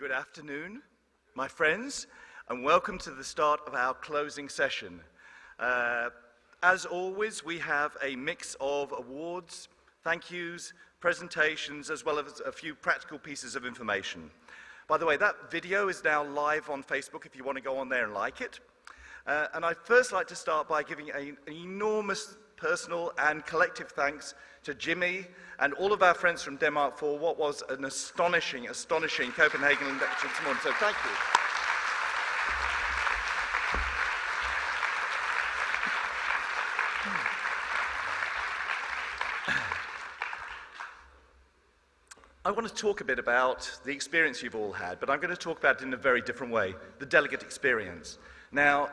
Good afternoon, my friends, and welcome to the start of our closing session. As always, we have a mix of awards, thank yous, presentations, as well as a few practical pieces of information. By the way, that video is now live on Facebook if you want to go on there and like it. And I'd first like to start by giving an enormous personal and collective thanks to Jimmy and all of our friends from Denmark for what was an astonishing Copenhagen lecture this morning. So thank you. I want to talk a bit about the experience you've all had, but I'm going to talk about it in a very different way, the delegate experience. Now,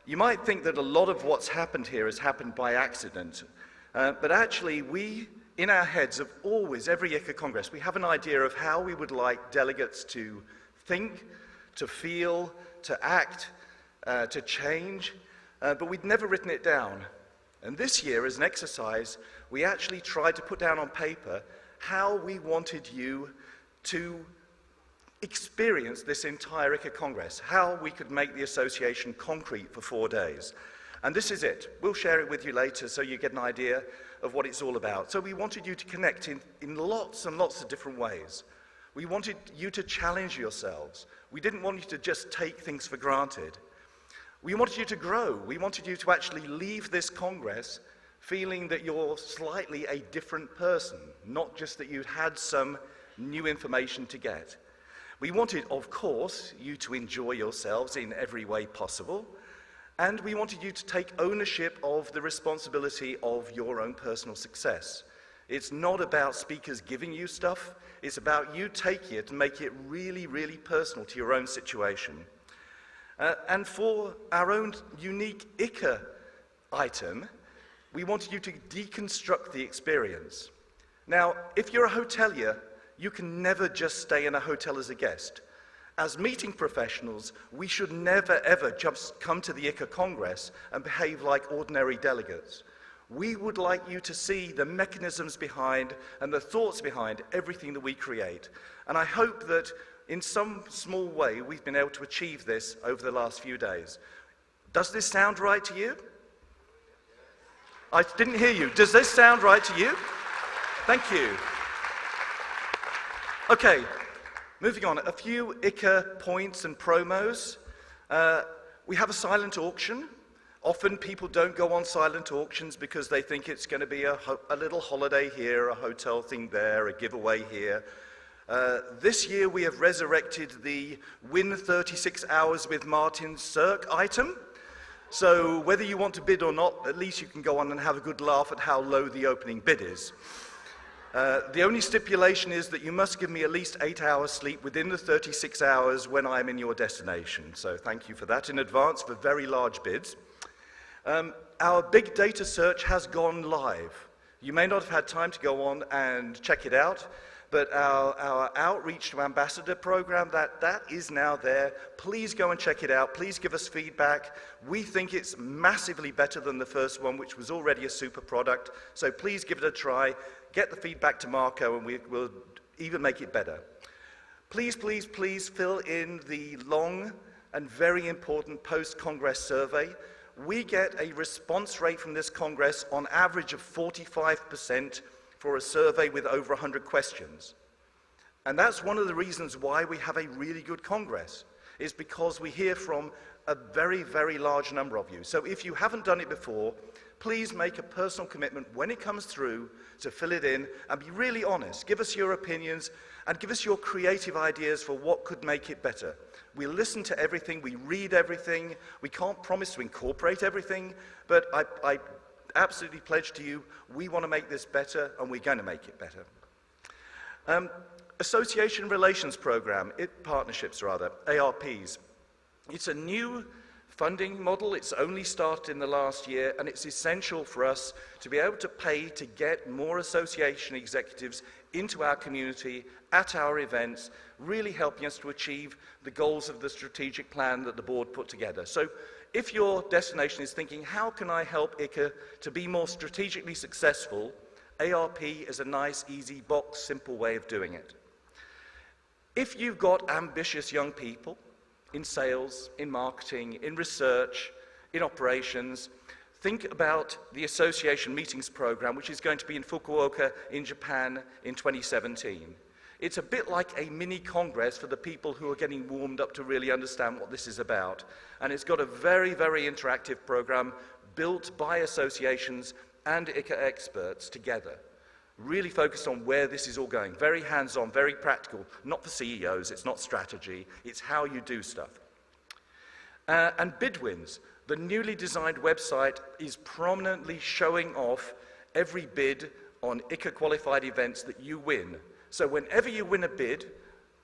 you might think that a lot of what's happened here has happened by accident, but actually we, in our heads, have always, every ICCA Congress, we have an idea of how we would like delegates to think, to feel, to act, to change, but we'd never written it down. And this year, as an exercise, we actually tried to put down on paper how we wanted you to experience this entire ICCA Congress, how we could make the association concrete for 4 days. And this is it. We'll share it with you later so you get an idea of what it's all about. So we wanted you to connect in lots and lots of different ways. We wanted you to challenge yourselves. We didn't want you to just take things for granted. We wanted you to grow. We wanted you to actually leave this Congress feeling that you're slightly a different person, not just that you'd had some new information to get. We wanted, of course, you to enjoy yourselves in every way possible, and we wanted you to take ownership of the responsibility of your own personal success. It's not about speakers giving you stuff, it's about you taking it and make it really, really personal to your own situation. And for our own unique ICCA item, we wanted you to deconstruct the experience. Now, if you're a hotelier, you can never just stay in a hotel as a guest. As meeting professionals, we should never ever just come to the ICCA Congress and behave like ordinary delegates. We would like you to see the mechanisms behind and the thoughts behind everything that we create. And I hope that in some small way we've been able to achieve this over the last few days. Does this sound right to you? I didn't hear you. Does this sound right to you? Thank you. Okay, moving on. A few ICCA points and promos. We have a silent auction. Often people don't go on silent auctions because they think it's going to be a little holiday here, a hotel thing there, a giveaway here. This year we have resurrected the Win 36 Hours with Martin Cirque item. So whether you want to bid or not, at least you can go on and have a good laugh at how low the opening bid is. The only stipulation is that you must give me at least 8 hours sleep within the 36 hours when I'm in your destination. So thank you for that in advance for very large bids. Our big data search has gone live. You may not have had time to go on and check it out, but our outreach to ambassador program, that is now there. Please go and check it out. Please give us feedback. We think it's massively better than the first one, which was already a super product. So please give it a try. Get the feedback to Marco, and we'll even make it better. Please, please, please fill in the long and very important post-Congress survey. We get a response rate from this Congress on average of 45% for a survey with over 100 questions. And that's one of the reasons why we have a really good Congress, is because we hear from a very, very large number of you. So if you haven't done it before, please make a personal commitment when it comes through to fill it in and be really honest. Give us your opinions and give us your creative ideas for what could make it better. We listen to everything, we read everything, we can't promise to incorporate everything, but I absolutely pledge to you, we want to make this better and we're going to make it better. Association Relations Program, partnerships rather, ARPs. It's a new funding model. It's only started in the last year, and it's essential for us to be able to pay to get more association executives into our community, at our events, really helping us to achieve the goals of the strategic plan that the board put together. So if your destination is thinking, how can I help ICCA to be more strategically successful, ARP is a nice, easy box, simple way of doing it. If you've got ambitious young people in sales, in marketing, in research, in operations, think about the association meetings program, which is going to be in Fukuoka in Japan in 2017. It's a bit like a mini congress for the people who are getting warmed up to really understand what this is about. And it's got a very, very interactive program built by associations and ICA experts together, really focused on where this is all going. Very hands-on, very practical, not for CEOs, it's not strategy, it's how you do stuff. And BidWins, the newly designed website, is prominently showing off every bid on ICA qualified events that you win. So whenever you win a bid,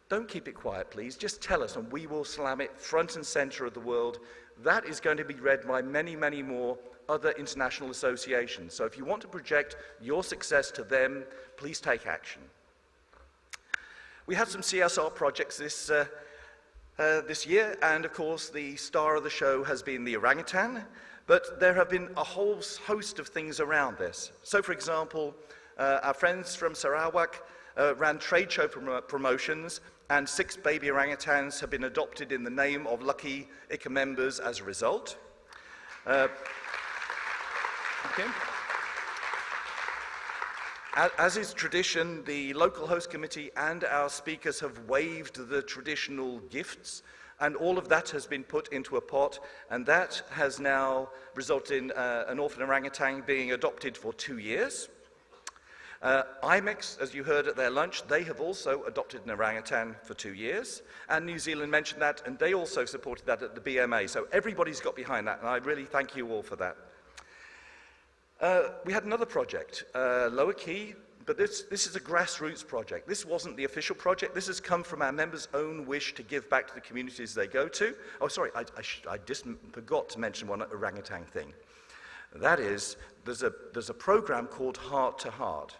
don't keep it quiet, please. Just tell us and we will slam it front and center of the world. That is going to be read by many, many more other international associations. So if you want to project your success to them, please take action. We had some CSR projects this year, and of course the star of the show has been the orangutan, but there have been a whole host of things around this. So for example, our friends from Sarawak ran trade show promotions, and 6 baby orangutans have been adopted in the name of lucky ICA members as a result. Okay. As is tradition, the local host committee and our speakers have waived the traditional gifts, and all of that has been put into a pot, and that has now resulted in an orphan orangutan being adopted for 2 years. IMEX, as you heard at their lunch, they have also adopted an orangutan for 2 years, and New Zealand mentioned that, and they also supported that at the BMA, so everybody's got behind that, and I really thank you all for that. We had another project, Lower Key, but this is a grassroots project. This wasn't the official project. This has come from our members' own wish to give back to the communities they go to. Oh, sorry, I just forgot to mention one orangutan thing. That is, there's a program called Heart to Heart.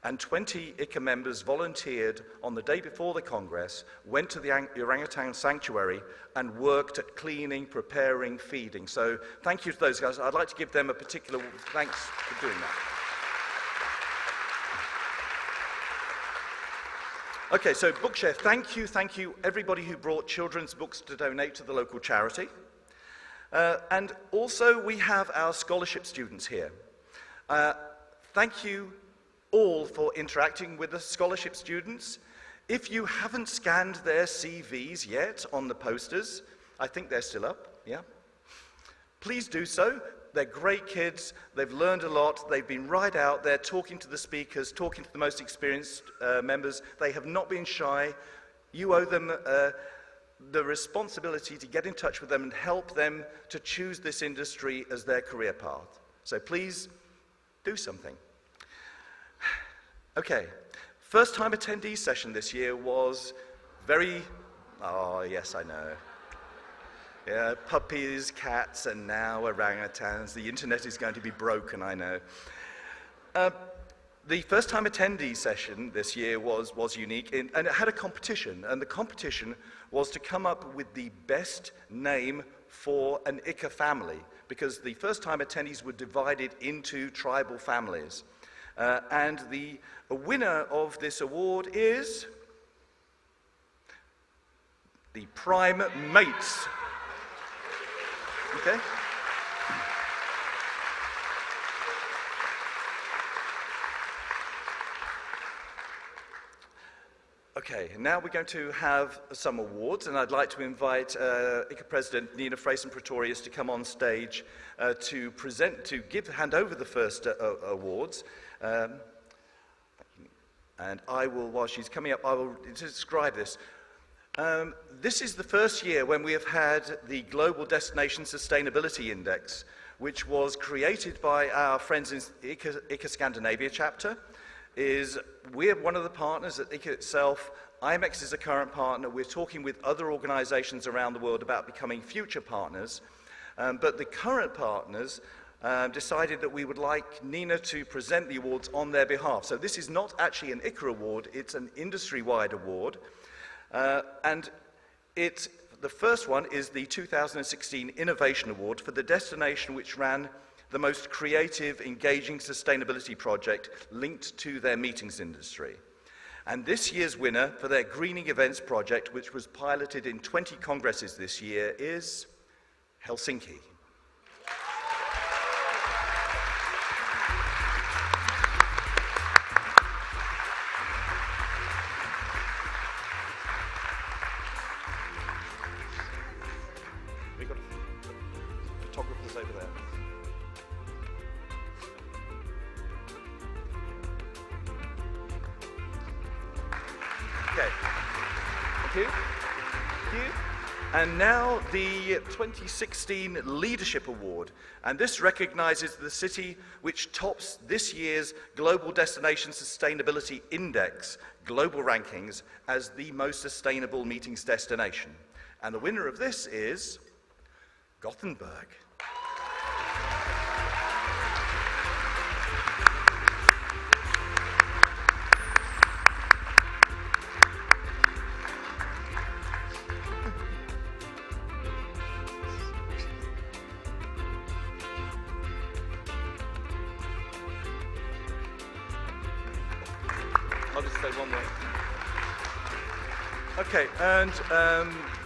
And 20 ICA members volunteered on the day before the Congress, went to the orangutan sanctuary and worked at cleaning, preparing, feeding. So thank you to those guys. I'd like to give them a particular thanks for doing that. Okay, so Bookshare, thank you everybody who brought children's books to donate to the local charity. And also we have our scholarship students here. Thank you all for interacting with the scholarship students. If you haven't scanned their CVs yet on the posters, I think they're still up, yeah? Please do so. They're great kids, they've learned a lot, they've been right out there talking to the speakers, talking to the most experienced members. They have not been shy. You owe them the responsibility to get in touch with them and help them to choose this industry as their career path. So please do something. Okay, first time attendee session this year was oh yes, I know. Yeah, puppies, cats, and now orangutans. The internet is going to be broken, I know. The first time attendee session this year was unique, and it had a competition, and the competition was to come up with the best name for an ICA family, because the first time attendees were divided into tribal families. And the winner of this award is the Prime Mates. Okay? Okay, now we're going to have some awards, and I'd like to invite ICA President Nina Fraser-Pretorius to come on stage to hand over the first awards. And I will, while she's coming up, I will describe this. This is the first year when we have had the Global Destination Sustainability Index, which was created by our friends in ICA Scandinavia chapter. We're one of the partners at ICA itself. IMEX is a current partner. We're talking with other organizations around the world about becoming future partners. But the current partners decided that we would like Nina to present the awards on their behalf. So this is not actually an ICA award, it's an industry-wide award. And the first one is the 2016 Innovation Award for the destination which ran the most creative, engaging sustainability project linked to their meetings industry. And this year's winner for their Greening Events project, which was piloted in 20 congresses this year, is Helsinki. We've got photographers over there. Okay. Thank you. Thank you. And now the 2016 Leadership Award. And this recognizes the city which tops this year's Global Destination Sustainability Index global rankings as the most sustainable meetings destination. And the winner of this is Gothenburg. I'll just say one more. Okay, and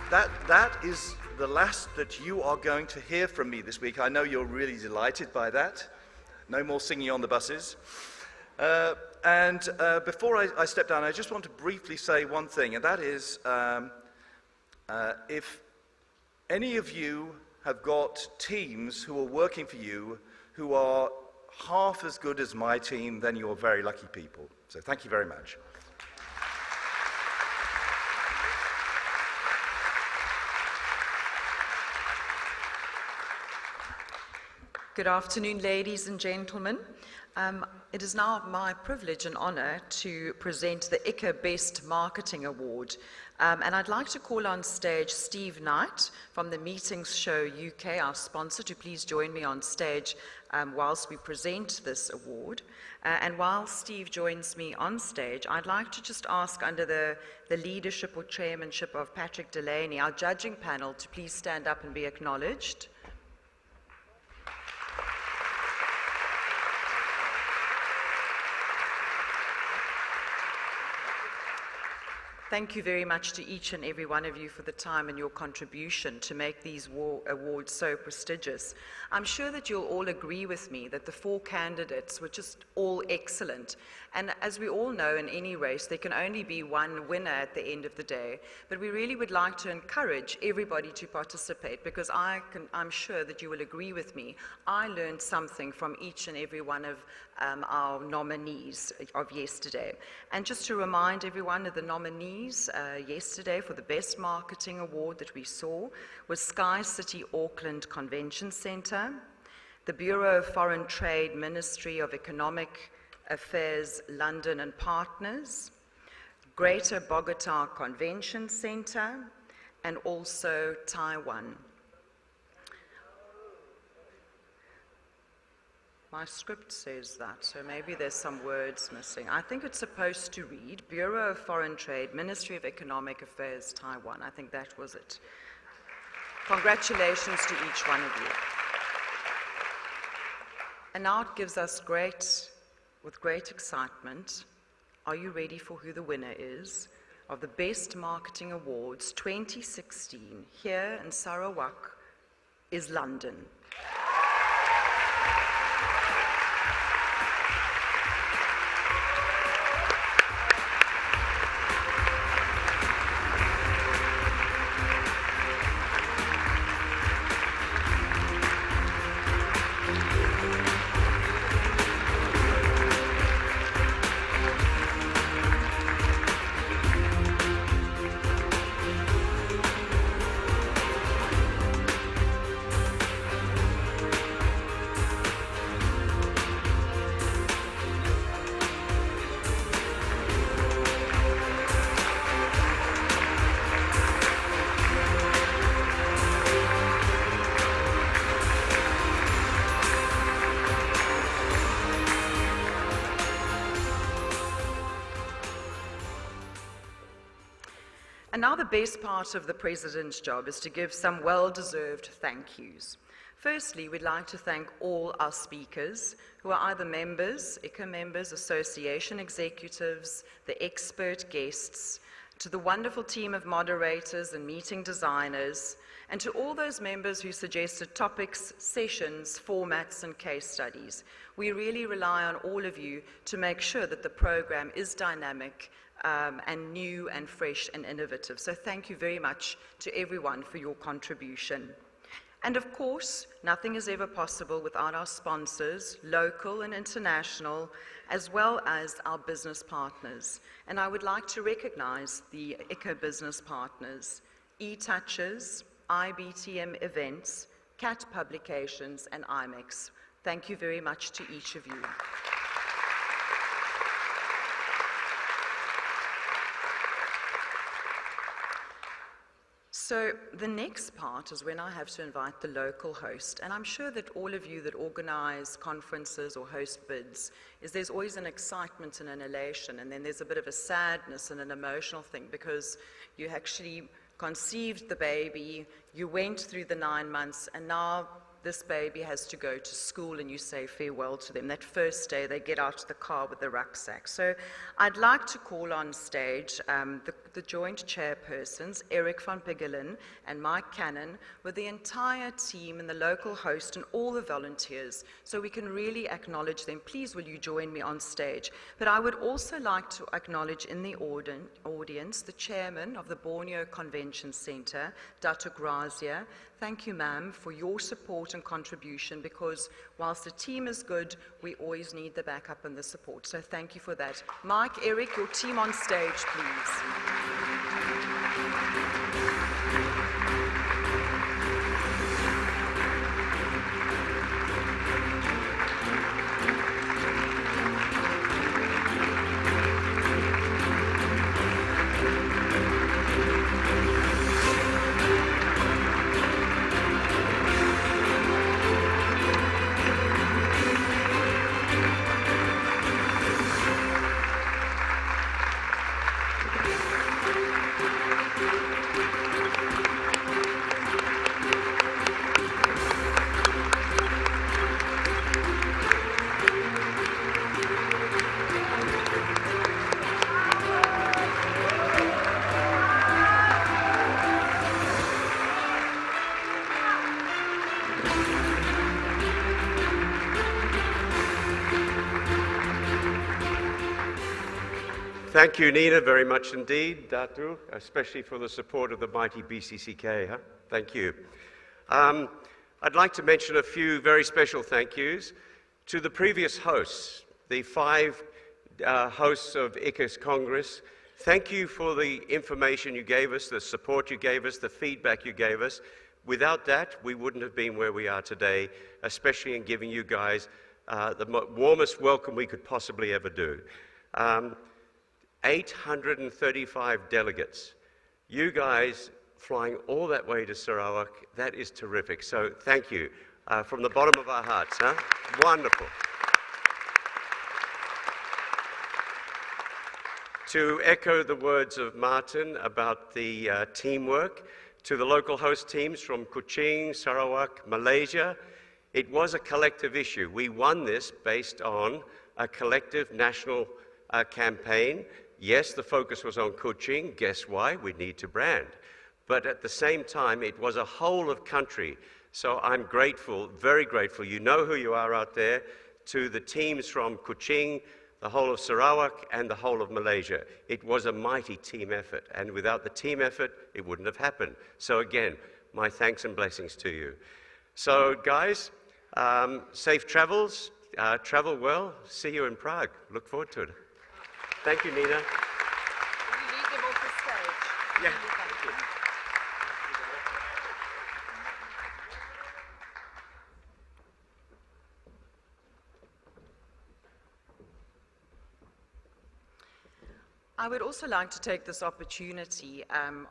that is the last that you are going to hear from me this week. I know you're really delighted by that. No more singing on the buses. Before I step down, I just want to briefly say one thing, and that is if any of you have got teams who are working for you who are half as good as my team, then you're very lucky people. So thank you very much. Good afternoon, ladies and gentlemen. It is now my privilege and honor to present the ICA Best Marketing Award. And I'd like to call on stage Steve Knight from the Meetings Show UK, our sponsor, to please join me on stage whilst we present this award. And while Steve joins me on stage, I'd like to just ask, under the leadership or chairmanship of Patrick Delaney, our judging panel, to please stand up and be acknowledged. Thank you very much to each and every one of you for the time and your contribution to make these awards so prestigious. I'm sure that you'll all agree with me that the 4 candidates were just all excellent. And as we all know, in any race, there can only be one winner at the end of the day. But we really would like to encourage everybody to participate, because I'm sure that you will agree with me. I learned something from each and every one of our nominees of yesterday. And just to remind everyone of the nominees yesterday for the Best Marketing Award that we saw was Sky City Auckland Convention Centre, the Bureau of Foreign Trade, Ministry of Economic Affairs, London and Partners, Greater Bogota Convention Centre, and also Taiwan. My script says that, so maybe there's some words missing. I think it's supposed to read Bureau of Foreign Trade, Ministry of Economic Affairs, Taiwan. I think that was it. Congratulations to each one of you. And now it gives us with great excitement, are you ready for who the winner is of the Best Marketing Awards 2016 here in Sarawak is London. And now the best part of the President's job is to give some well-deserved thank yous. Firstly, we'd like to thank all our speakers who are either members, ICA members, association executives, the expert guests, to the wonderful team of moderators and meeting designers, and to all those members who suggested topics, sessions, formats, and case studies. We really rely on all of you to make sure that the program is dynamic and new and fresh and innovative. So thank you very much to everyone for your contribution. And of course, nothing is ever possible without our sponsors, local and international, as well as our business partners. And I would like to recognize the ICA business partners, eTouches, IBTM Events, CAT Publications, and IMEX. Thank you very much to each of you. So the next part is when I have to invite the local host, and I'm sure that all of you that organize conferences or host bids, there's always an excitement and an elation, and then there's a bit of a sadness and an emotional thing because you actually conceived the baby, you went through the 9 months, and now this baby has to go to school and you say farewell to them. That first day they get out of the car with the rucksack. So I'd like to call on stage the joint chairpersons, Eric van Piggelen and Mike Cannon, with the entire team and the local host and all the volunteers, so we can really acknowledge them. Please will you join me on stage. But I would also like to acknowledge in the audience the chairman of the Borneo Convention Centre, Datuk Razia. Thank you, ma'am, for your support and contribution, because whilst the team is good, we always need the backup and the support. So thank you for that. Mike, Eric, your team on stage, please. Thank you, Nina, very much indeed, Datu, especially for the support of the mighty BCCK. Huh? Thank you. I'd like to mention a few very special thank yous to the previous hosts, the 5 hosts of ICA's Congress. Thank you for the information you gave us, the support you gave us, the feedback you gave us. Without that, we wouldn't have been where we are today, especially in giving you guys the warmest welcome we could possibly ever do. 835 delegates. You guys flying all that way to Sarawak, that is terrific. So thank you from the bottom of our hearts. Huh? Wonderful. To echo the words of Martin about the teamwork, to the local host teams from Kuching, Sarawak, Malaysia, it was a collective issue. We won this based on a collective national campaign. Yes, the focus was on Kuching. Guess why? We need to brand. But at the same time, it was a whole of country. So I'm grateful, very grateful. You know who you are out there, to the teams from Kuching, the whole of Sarawak, and the whole of Malaysia. It was a mighty team effort. And without the team effort, it wouldn't have happened. So again, my thanks and blessings to you. So guys, safe travels. Travel well. See you in Prague. Look forward to it. Thank you, Nina. Will you lead them off the stage? Yeah. Thank you. I would also like to take this opportunity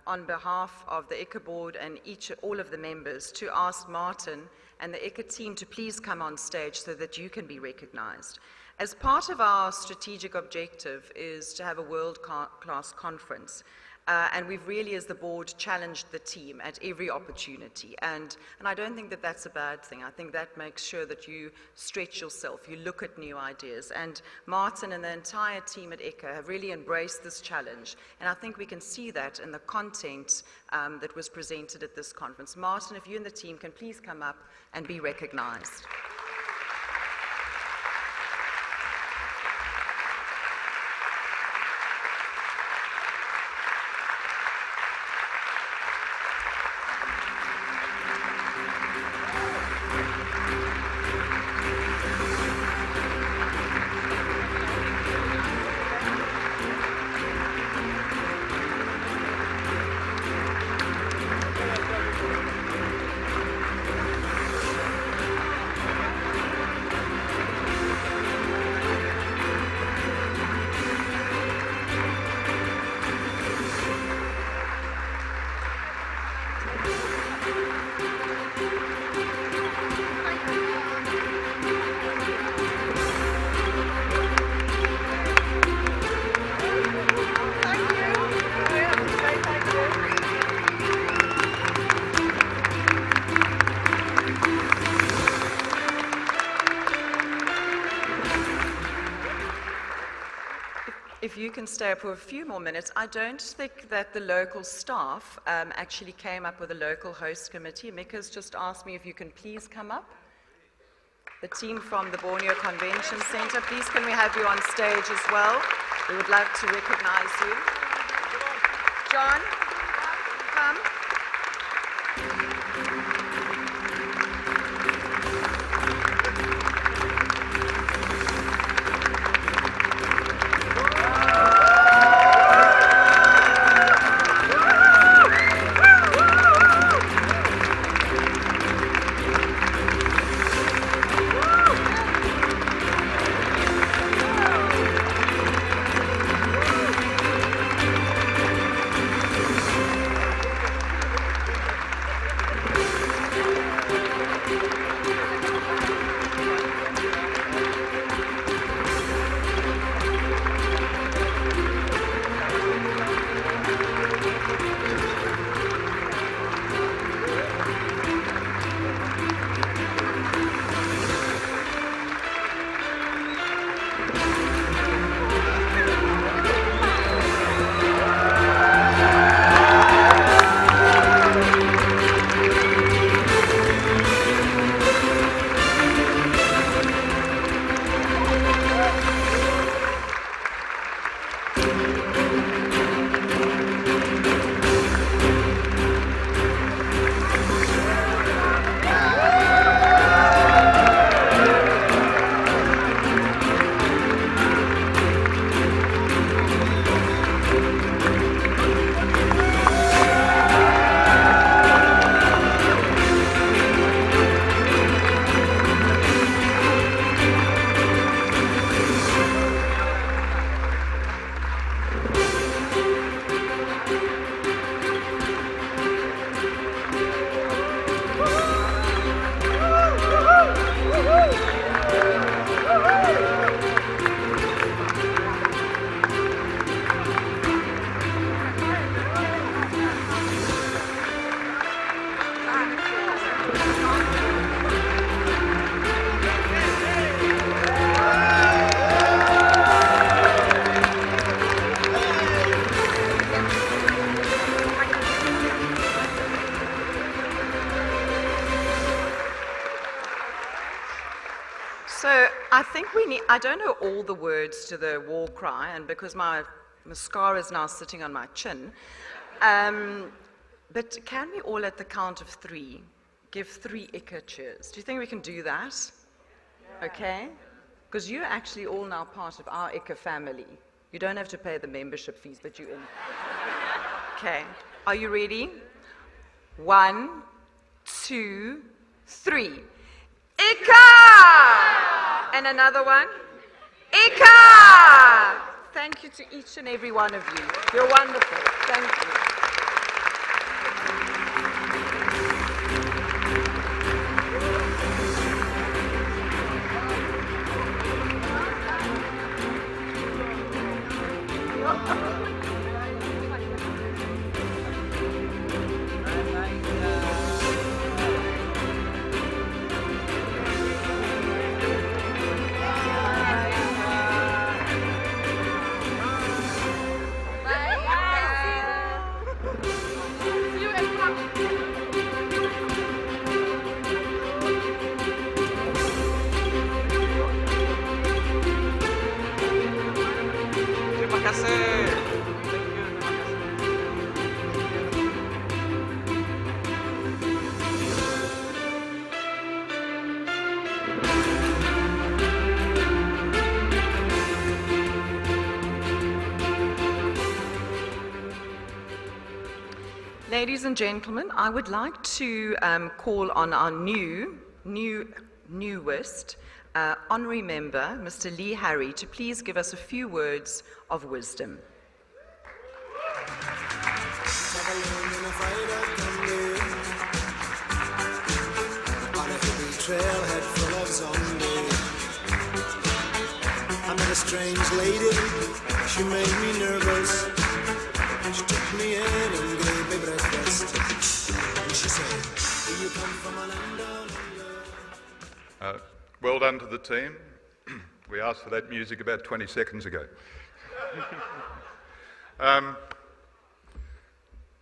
on behalf of the ICA board and all of the members to ask Martin and the ICA team to please come on stage so that you can be recognized. As part of our strategic objective is to have a world-class conference. And we've really, as the board, challenged the team at every opportunity. And I don't think that that's a bad thing. I think that makes sure that you stretch yourself, you look at new ideas. And Martin and the entire team at ECHO have really embraced this challenge. And I think we can see that in the content that was presented at this conference. Martin, if you and the team can please come up and be recognized. If you can stay up for a few more minutes, I don't think that the local staff actually came up with a local host committee. Mika's just asked me if you can please come up. The team from the Borneo Convention Center, please can we have you on stage as well? We would love to recognize you. John, come. So I think I don't know all the words to the war cry, and because my mascara is now sitting on my chin, but can we all at the count of 3 give 3 ECHO cheers? Do you think we can do that? Yeah. Okay? Because you're actually all now part of our ECHO family. You don't have to pay the membership fees, but you're in. Okay. Are you ready? 1, 2, 3. ECHO! And another one. ECHO! Thank you to each and every one of you. You're wonderful. Thank you. Ladies and gentlemen, I would like to call on our newest honorary member, Mr. Lee Harry, to please give us a few words of wisdom. Trailhead full of zombies. I met a strange lady, she made me nervous. She took me in and gave me breakfast. And she said, do you come from a land down under? Well done to the team. We asked for that music about 20 seconds ago.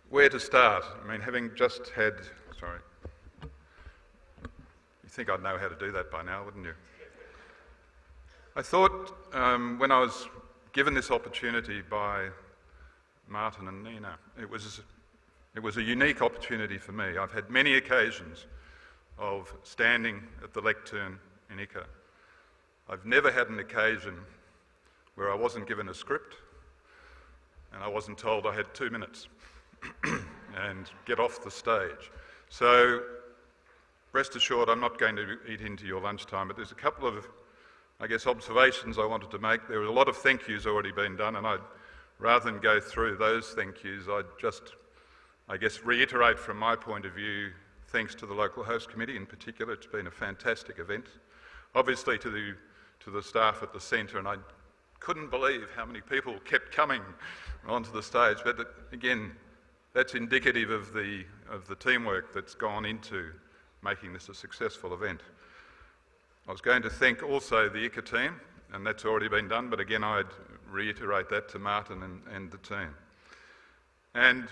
Where to start? I mean, having just had, sorry. You think I'd know how to do that by now, wouldn't you? I thought when I was given this opportunity by Martin and Nina, it was a unique opportunity for me. I've had many occasions of standing at the lectern in ICA. I've never had an occasion where I wasn't given a script and I wasn't told I had 2 minutes and get off the stage. So rest assured I'm not going to eat into your lunchtime, but there's a couple of, I guess, observations I wanted to make. There were a lot of thank yous already been done, and rather than go through those thank yous, I'd just, I guess, reiterate from my point of view, thanks to the Local Host Committee in particular. It's been a fantastic event. Obviously to the staff at the centre, and I couldn't believe how many people kept coming onto the stage, but again, that's indicative of the teamwork that's gone into making this a successful event. I was going to thank also the ICA team, and that's already been done, but again I'd reiterate that to Martin and the team. And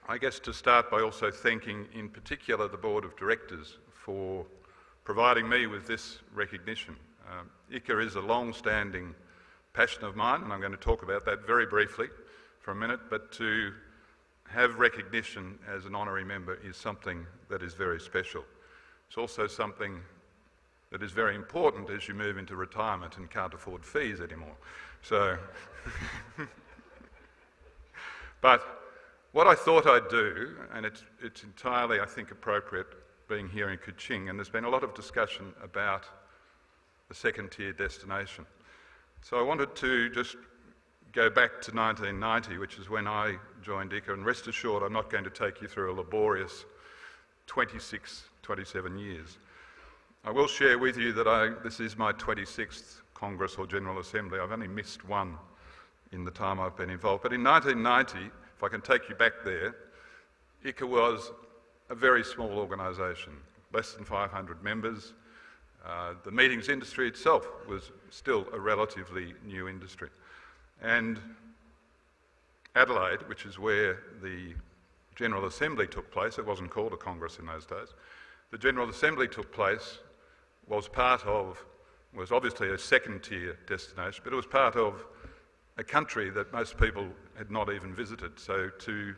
I guess to start by also thanking in particular the Board of Directors for providing me with this recognition. ICA is a long-standing passion of mine, and I'm going to talk about that very briefly for a minute, but to have recognition as an honorary member is something that is very special. It's also something that is very important as you move into retirement and can't afford fees anymore. So, but what I thought I'd do, and it's entirely, I think, appropriate being here in Kuching, and there's been a lot of discussion about the second-tier destination. So I wanted to just go back to 1990, which is when I joined ICA, and rest assured I'm not going to take you through a laborious 26, 27 years. I will share with you that this is my 26th Congress or General Assembly. I've only missed one in the time I've been involved. But in 1990, if I can take you back there, ICA was a very small organisation, less than 500 members. The meetings industry itself was still a relatively new industry. And Adelaide, which is where the General Assembly took place, it wasn't called a Congress in those days, the General Assembly took place, was obviously a second-tier destination, but it was part of a country that most people had not even visited. So to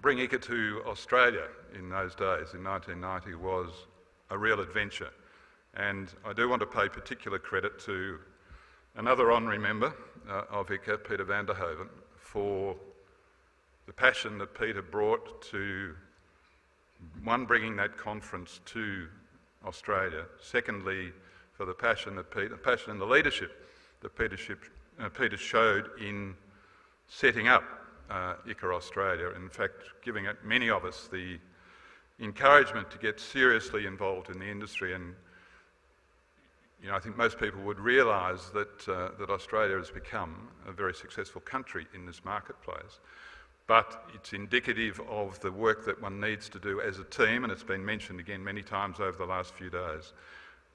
bring ICA to Australia in those days, in 1990, was a real adventure. And I do want to pay particular credit to another honorary member of ICA, Peter van der Hoeven, for the passion that Peter brought to, one, bringing that conference to Australia, secondly, for the passion and the leadership that Peter showed in setting up ICA Australia, in fact giving many of us the encouragement to get seriously involved in the industry. And I think most people would realise that Australia has become a very successful country in this marketplace, but it's indicative of the work that one needs to do as a team, and it's been mentioned again many times over the last few days,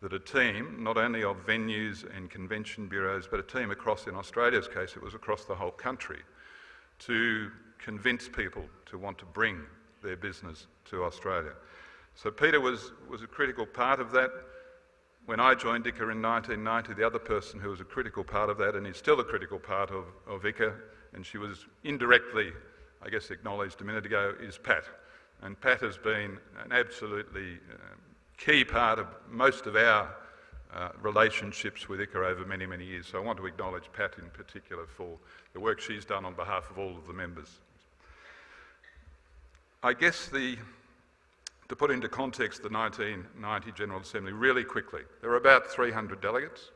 that a team, not only of venues and convention bureaus, but a team across, in Australia's case, it was across the whole country, to convince people to want to bring their business to Australia. So Peter was a critical part of that. when I joined ICA in 1990, the other person who was a critical part of that, and is still a critical part of ICA, and she was indirectly, I guess, acknowledged a minute ago, is Pat. And Pat has been an absolutely key part of most of our relationships with ICA over many, many years. So I want to acknowledge Pat in particular for the work she's done on behalf of all of the members. I guess to put into context the 1990 General Assembly really quickly, there were about 300 delegates.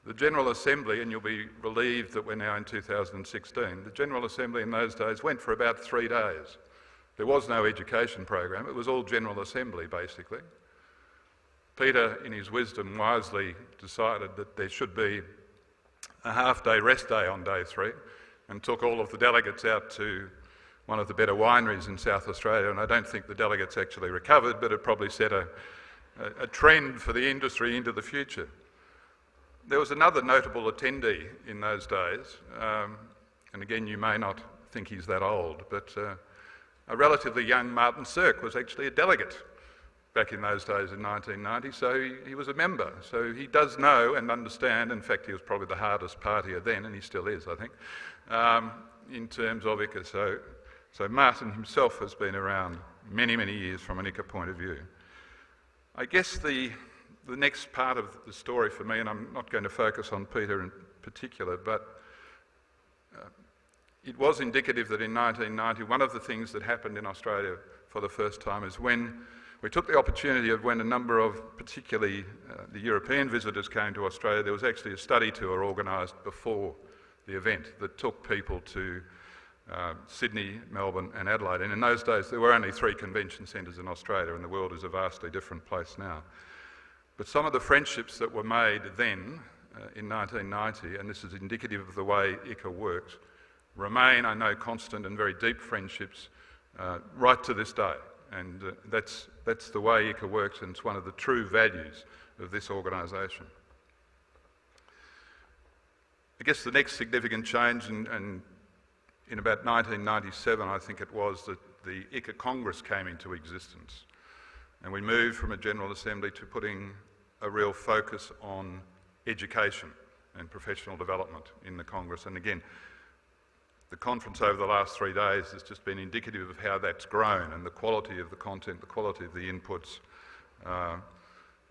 The General Assembly, and you'll be relieved that we're now in 2016, the General Assembly in those days went for about 3 days. There was no education program, it was all General Assembly basically. Peter, in his wisdom, wisely decided that there should be a half-day rest day on day 3 and took all of the delegates out to one of the better wineries in South Australia, and I don't think the delegates actually recovered, but it probably set a trend for the industry into the future. There was another notable attendee in those days, and again, you may not think he's that old, but a relatively young Martin Cirque was actually a delegate back in those days in 1990, so he was a member. So he does know and understand, in fact he was probably the hardest partier then, and he still is, I think, in terms of ICA. So Martin himself has been around many, many years from an ICA point of view. I guess the next part of the story for me, and I'm not going to focus on Peter in particular, but it was indicative that in 1990, one of the things that happened in Australia for the first time is when we took the opportunity of when a number of, particularly the European visitors came to Australia, there was actually a study tour organised before the event that took people to Sydney, Melbourne and Adelaide. And in those days there were only 3 convention centres in Australia, and the world is a vastly different place now. But some of the friendships that were made then, in 1990, and this is indicative of the way ICA works, remain, I know, constant and very deep friendships right to this day. And that's the way ICA works, and it's one of the true values of this organisation. I guess the next significant change, and in about 1997, I think it was, that the ICA Congress came into existence. And we moved from a General Assembly to putting a real focus on education and professional development in the Congress. And again, the conference over the last 3 days has just been indicative of how that's grown and the quality of the content, the quality of the inputs.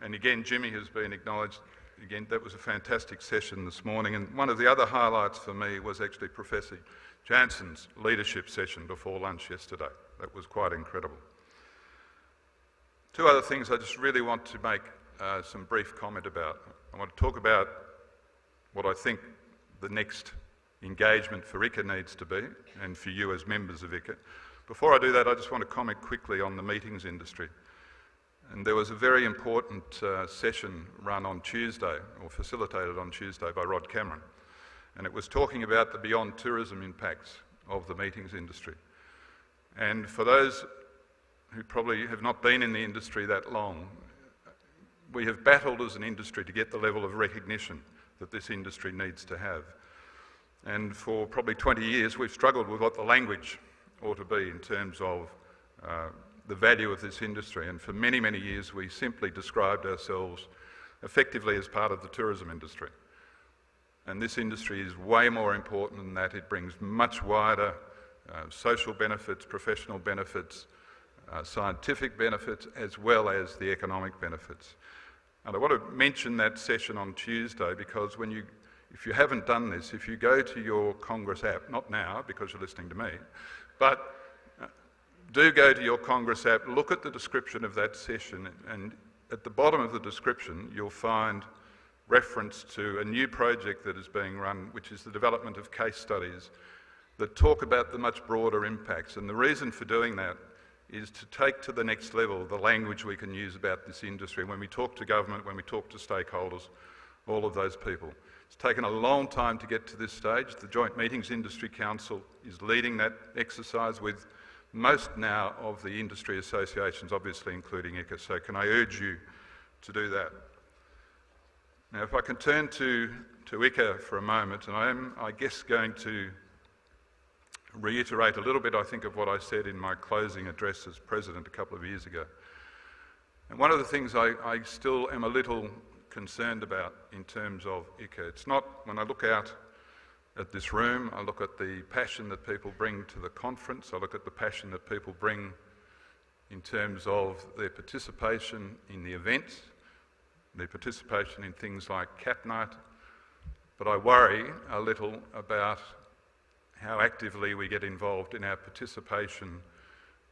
And again, Jimmy has been acknowledged. Again, that was a fantastic session this morning. And one of the other highlights for me was actually Professor Jansen's leadership session before lunch yesterday. That was quite incredible. 2 other things I just really want to make some brief comment about. I want to talk about what I think the next engagement for ICA needs to be, and for you as members of ICA. Before I do that, I just want to comment quickly on the meetings industry. And there was a very important session run on Tuesday, or facilitated on Tuesday by Rod Cameron. And it was talking about the beyond tourism impacts of the meetings industry. And for those who probably have not been in the industry that long, we have battled as an industry to get the level of recognition that this industry needs to have. And for probably 20 years, we've struggled with what the language ought to be in terms of the value of this industry. And for many, many years, we simply described ourselves effectively as part of the tourism industry. And this industry is way more important than that. It brings much wider social benefits, professional benefits, scientific benefits, as well as the economic benefits. And I want to mention that session on Tuesday because if you haven't done this, if you go to your Congress app, not now because you're listening to me, but do go to your Congress app, look at the description of that session, and at the bottom of the description you'll find reference to a new project that is being run, which is the development of case studies that talk about the much broader impacts. And the reason for doing that is to take to the next level the language we can use about this industry when we talk to government, when we talk to stakeholders, all of those people. It's taken a long time to get to this stage. The Joint Meetings Industry Council is leading that exercise with most now of the industry associations, obviously including ICA. So can I urge you to do that? Now, if I can turn to ICA for a moment, and I am, I guess, going to reiterate a little bit, I think, of what I said in my closing address as president a couple of years ago. And one of the things I still am a little concerned about in terms of ICA. It's not, when I look out at this room, I look at the passion that people bring to the conference, I look at the passion that people bring in terms of their participation in the events, their participation in things like Cap Night, but I worry a little about how actively we get involved in our participation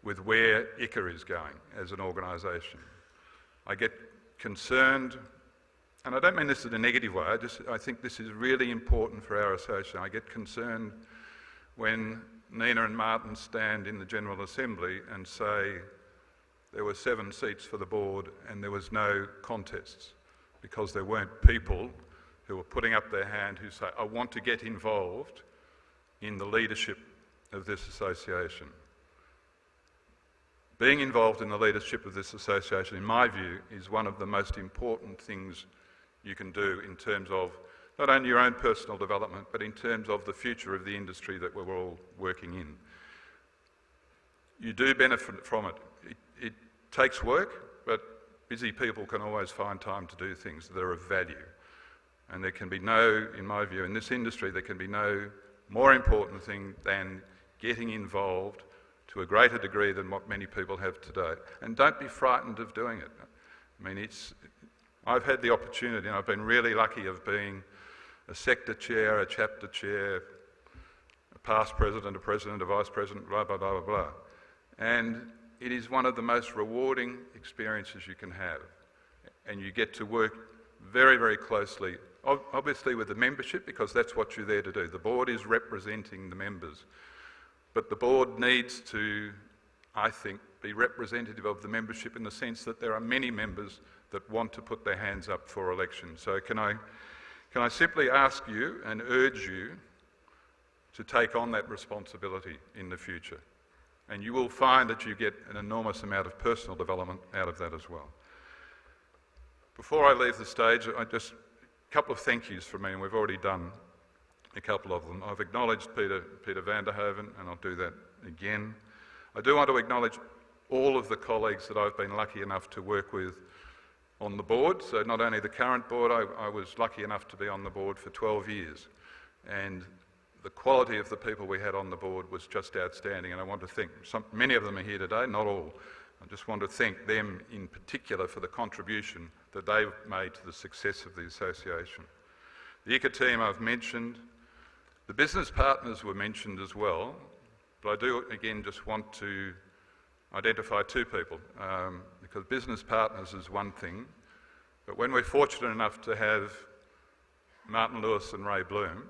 with where ICA is going as an organisation. I get concerned, and I don't mean this in a negative way, I think this is really important for our association. I get concerned when Nina and Martin stand in the General Assembly and say there were 7 seats for the board and there was no contests, because there weren't people who were putting up their hand who say, I want to get involved in the leadership of this association. Being involved in the leadership of this association, in my view, is one of the most important things you can do in terms of not only your own personal development, but in terms of the future of the industry that we're all working in. You do benefit from it. It takes work, but busy people can always find time to do things that are of value. And there can be no, in my view, in this industry, there can be no more important thing than getting involved to a greater degree than what many people have today. And don't be frightened of doing it. I mean, I've had the opportunity, and I've been really lucky of being a sector chair, a chapter chair, a past president, a vice president, blah, blah, blah, blah, blah. And it is one of the most rewarding experiences you can have. And you get to work very, very closely, obviously with the membership, because that's what you're there to do. The board is representing the members. But the board needs to, I think, be representative of the membership in the sense that there are many members that want to put their hands up for election. So can I simply ask you and urge you to take on that responsibility in the future? And you will find that you get an enormous amount of personal development out of that as well. Before I leave the stage, a couple of thank yous from me, and we've already done a couple of them. I've acknowledged Peter van der Hoven, and I'll do that again. I do want to acknowledge all of the colleagues that I've been lucky enough to work with on the board. So not only the current board, I was lucky enough to be on the board for 12 years. And the quality of the people we had on the board was just outstanding. And I want to thank, many of them are here today, not all. I just want to thank them in particular for the contribution that they've made to the success of the association. The ICA team I've mentioned. The business partners were mentioned as well, but I do again just want to identify 2 people, because business partners is one thing, but when we're fortunate enough to have Martin Lewis and Ray Bloom,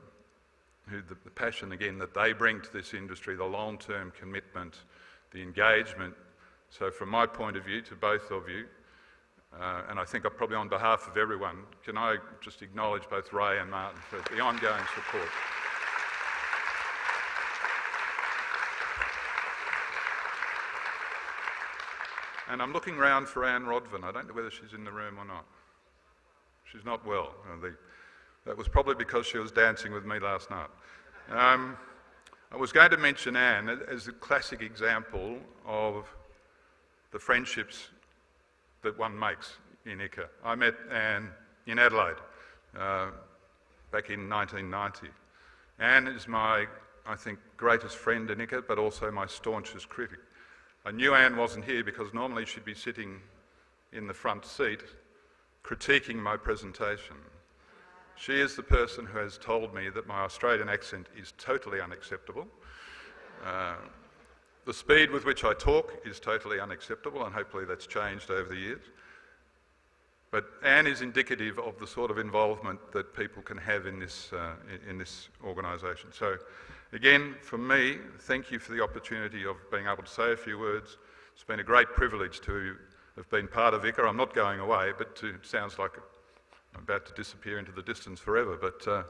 who the passion again that they bring to this industry, the long-term commitment, the engagement. So from my point of view to both of you, and I think probably on behalf of everyone, can I just acknowledge both Ray and Martin for the ongoing support. And I'm looking round for Anne Rodvin. I don't know whether she's in the room or not. She's not well. That was probably because she was dancing with me last night. I was going to mention Anne as a classic example of the friendships that one makes in ICA. I met Anne in Adelaide back in 1990. Anne is my, I think, greatest friend in ICA, but also my staunchest critic. I knew Anne wasn't here because normally she'd be sitting in the front seat critiquing my presentation. She is the person who has told me that my Australian accent is totally unacceptable. The speed with which I talk is totally unacceptable, and hopefully that's changed over the years. But Anne is indicative of the sort of involvement that people can have in this organisation. So again, for me, thank you for the opportunity of being able to say a few words. It's been a great privilege to have been part of ICA. I'm not going away, but it sounds like I'm about to disappear into the distance forever. But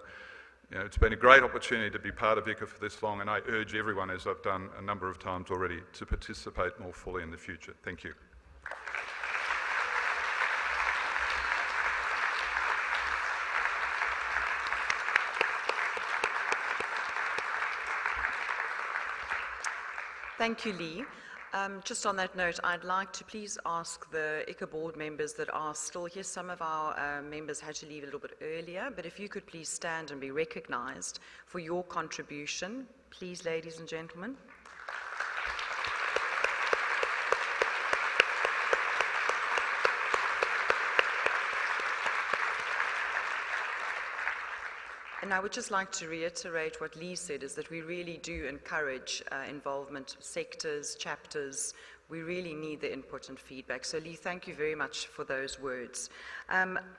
it's been a great opportunity to be part of ICA for this long, and I urge everyone, as I've done a number of times already, to participate more fully in the future. Thank you. Thank you, Lee. Just on that note, I'd like to please ask the ICA board members that are still here. Some of our members had to leave a little bit earlier, but if you could please stand and be recognized for your contribution. Please, ladies and gentlemen. And I would just like to reiterate what Lee said, is that we really do encourage involvement, sectors, chapters. We really need the input and feedback. So Lee, thank you very much for those words.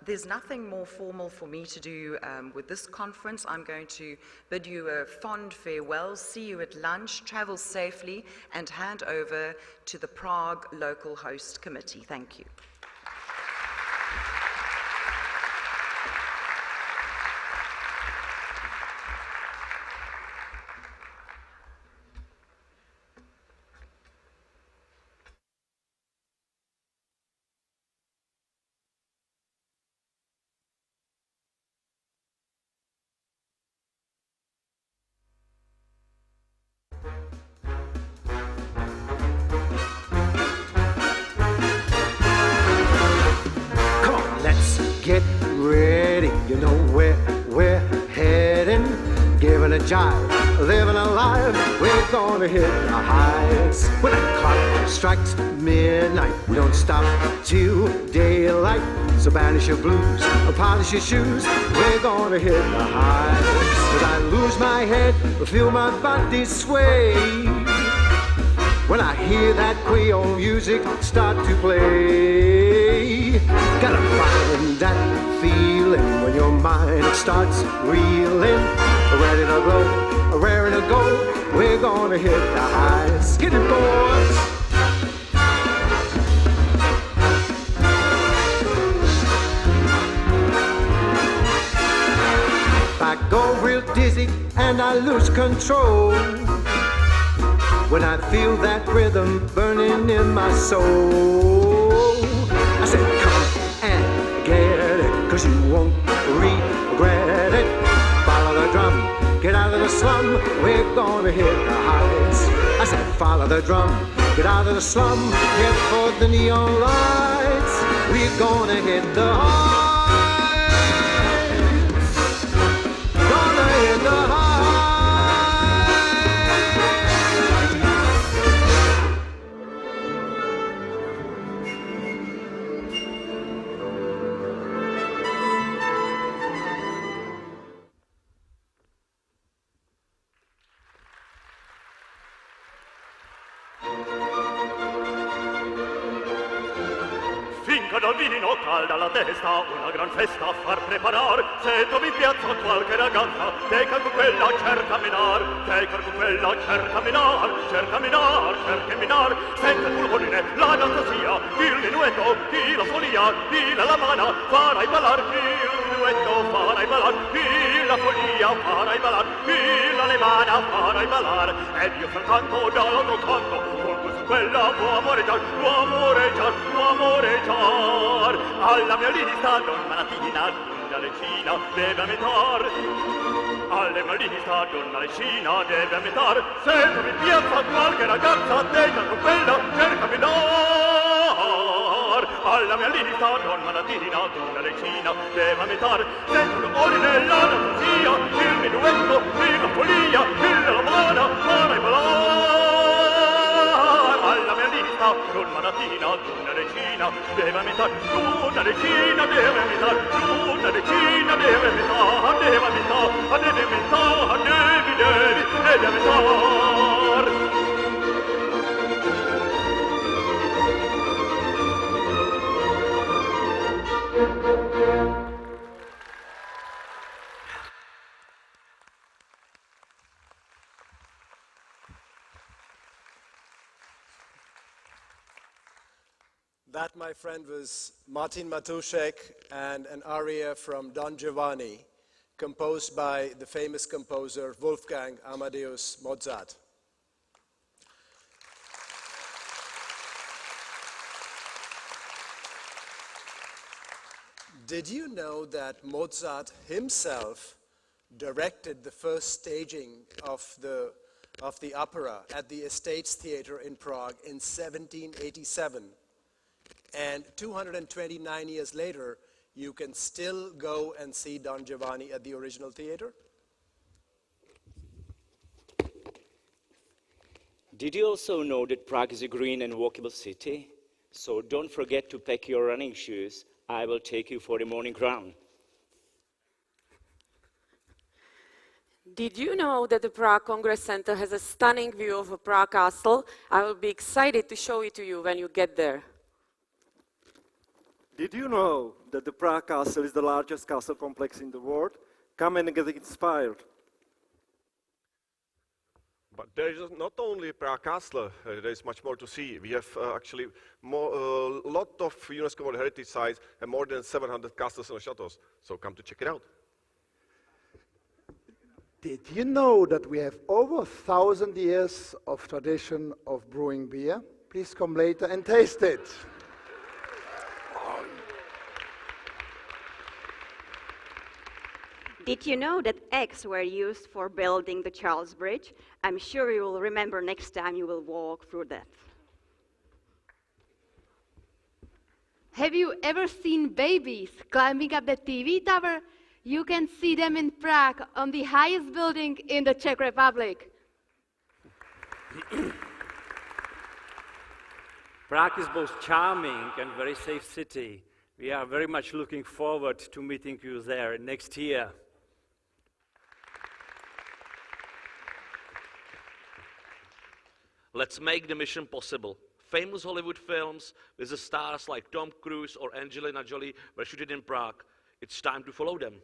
There's nothing more formal for me to do with this conference. I'm going to bid you a fond farewell, see you at lunch, travel safely, and hand over to the Prague Local Host Committee. Thank you. Come on, let's get ready. You know where we're heading. Giving a jive, living a life. We're gonna hit the heights. When the clock strikes midnight, we don't stop till daylight. So banish your blues, polish your shoes. We're gonna hit the heights. As I lose my head, feel my body sway. When I hear that Creole music start to play, gotta find that feeling when your mind starts reeling. Ready to go, raring to go, we're gonna hit the heights. Get it, boys! I go real dizzy and I lose control when I feel that rhythm burning in my soul. I said, come and get it, 'cause you won't regret it. Follow the drum, get out of the slum, we're gonna hit the heights. I said, follow the drum, get out of the slum, head for the neon lights. We're gonna hit the heights. Gonna hit the heights. Finca dal vino calda la testa, una gran festa a far preparar. Se trovi in piazza qualche ragazza, teca con quella cerca menar, teca con quella cerca menar, cerca menar, cerca menar. Senza il pulmone, la fantasia, il minuetto, chi la folia, chi la mano, farai ballar, chi il minuetto, farai ballar, chi la folia, farai ballar, chi la mano, farai ballar. Ed io soltanto dall'altro canto, con questo quella può amoreggiar, può amoreggiar, può amoreggiar. Alla mia lista donna latina, donna lecina, deve amitar. Alla mia lista donna lecina, deve amitar. Se trovi in piazza qualche ragazza, teca con quella, cercami dar. Alla mia lista donna latina, donna lecina, deve amitar. Senza l'umore nella fantasia, il minuetto, la folia, la mano, farai ballar. Alla mia lista donna latina, donna lecina, deve amitar. Donna lecina, deve amitar. Donna lecina, deve amitar. Deve amitar, deve amitar, deve amitar. That, my friend, was Martin Matuszek and an aria from Don Giovanni, composed by the famous composer Wolfgang Amadeus Mozart. Did you know that Mozart himself directed the first staging of the of the opera at the Estates Theatre in Prague in 1787. And 229 years later, you can still go and see Don Giovanni at the original theater. Did you also know that Prague is a green and walkable city? So don't forget to pack your running shoes. I will take you for the morning run. Did you know that the Prague Congress Center has a stunning view of a Prague castle? I will be excited to show it to you when you get there. Did you know that the Prague Castle is the largest castle complex in the world? Come and get inspired. But there is not only Prague Castle, there is much more to see. We have actually a lot of UNESCO World Heritage sites and more than 700 castles and chateaus. So come to check it out. Did you know that we have over 1,000 years of tradition of brewing beer? Please come later and taste it. Did you know that eggs were used for building the Charles Bridge? I'm sure you will remember next time you will walk through that. Have you ever seen babies climbing up the TV tower? You can see them in Prague on the highest building in the Czech Republic. Prague is both charming and very safe city. We are very much looking forward to meeting you there next year. Let's make the mission possible. Famous Hollywood films with the stars like Tom Cruise or Angelina Jolie were shot in Prague. It's time to follow them.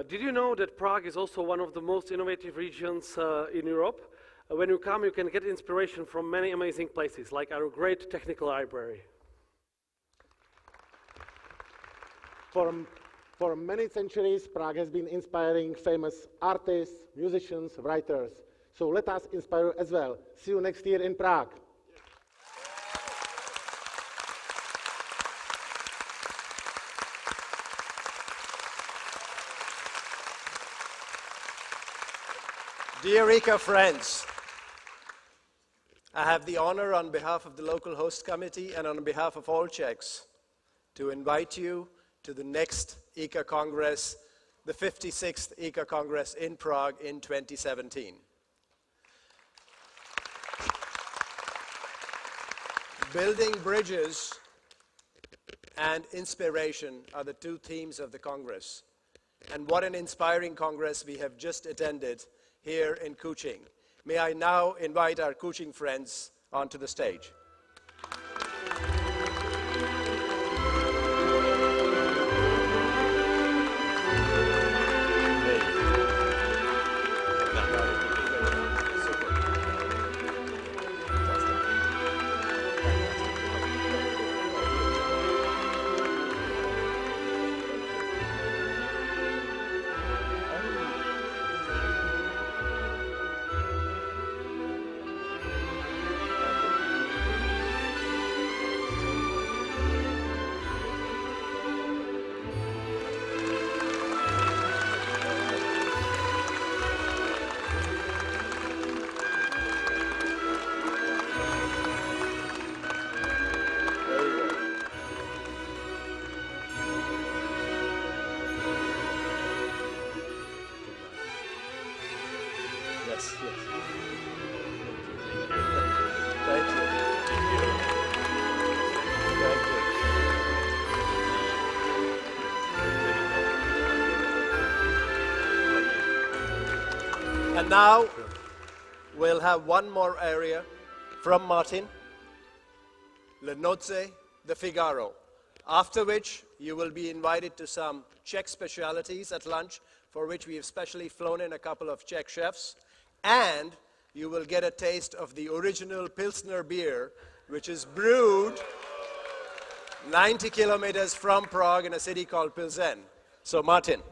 Did you know that Prague is also one of the most innovative regions in Europe? When you come, you can get inspiration from many amazing places, like our great technical library. For many centuries, Prague has been inspiring famous artists, musicians, writers. So let us inspire as well. See you next year in Prague. Dear ICA friends, I have the honor on behalf of the local host committee and on behalf of all Czechs to invite you to the next ICA Congress, the 56th ICA Congress in Prague in 2017. Building bridges and inspiration are the two themes of the Congress. And what an inspiring Congress we have just attended here in Kuching. May I now invite our Kuching friends onto the stage. Yes, yes. Thank you. Thank you. And now we'll have one more area from Martin, Le Nozze de Figaro, after which you will be invited to some Czech specialities at lunch, for which we have specially flown in a couple of Czech chefs, and you will get a taste of the original Pilsner beer, which is brewed 90 kilometers from Prague in a city called Pilsen. So, Martin.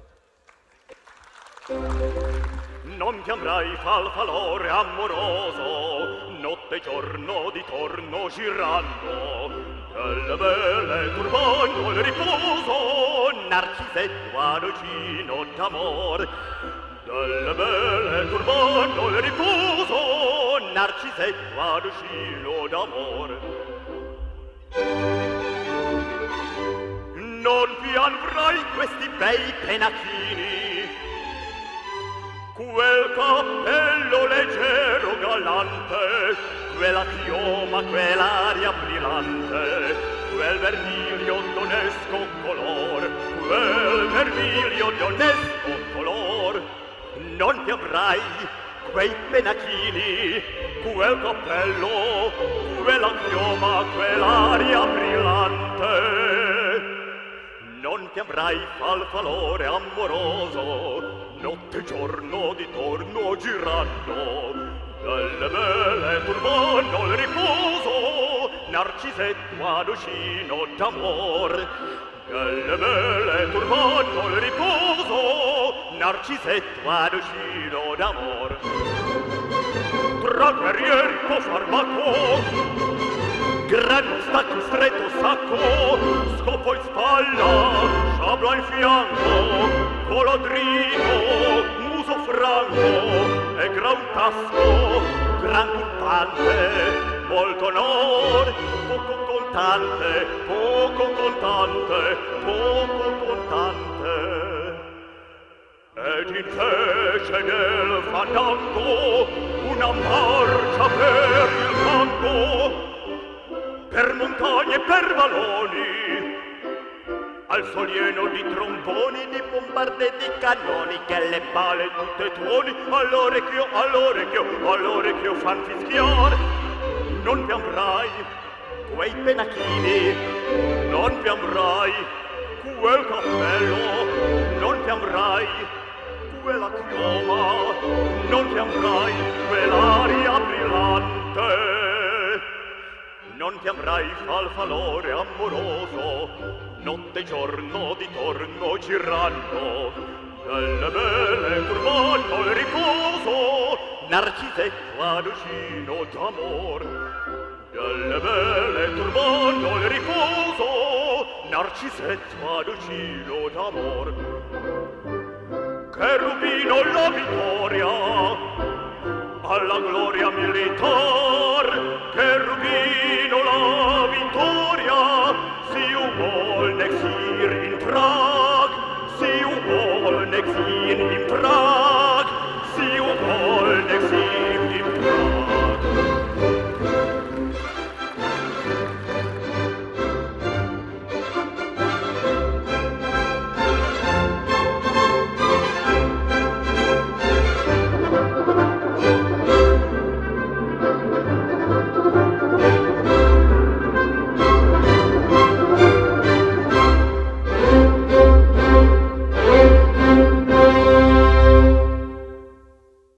Non ti avrai falfalore amoroso, notte e giorno di torno girando, delle vele turbando il riposo, Narcisetto Adocino d'amor, delle belle turbando il riposo, Narcisetto Adocino d'amor. Non piangerai questi bei penachini, quel cappello leggero galante, quella chioma, quell'aria brillante, quel vermiglio d'onesco color, quel vermiglio d'onesco color. Non ti avrai quei penachini, quel cappello, quella chioma, quell'aria brillante. Non ti avrai falfalore amoroso, notte e giorno di torno girando, delle belle turbando il riposo, Narcisetto Adocino d'amor. Delle belle turbando il riposo, Narcisetto Adocino d'amor. Tra guerrieri tuo farmaco, grano stacco stretto sacco, scopo in spalla, sciabla in fianco, colodrino, muso franco e gran tasco, gran turbante, molto onor, poco contante, poco contante, poco contante. Ed invece del fandango una marcia per il fango, per montagne e per valloni, al solieno di tromboni, di bombarde e di cannoni, che le pale tutte tuoni, all'orecchio, all'orecchio, all'orecchio fan fischiar. Non piangerai quei penachini, non piangerai quel cappello, non piangerai quella chioma, non piangerai quell'aria brillante. Non ti avrai falfalore amoroso, notte e giorno di torno girando, delle belle turbando il riposo, Narcisetto Adocino d'amor. Delle belle turbando il riposo, Narcisetto Adocino d'amor. Che rubino la vittoria alla gloria militar, che rubino la vittoria, si vuol nexir in tra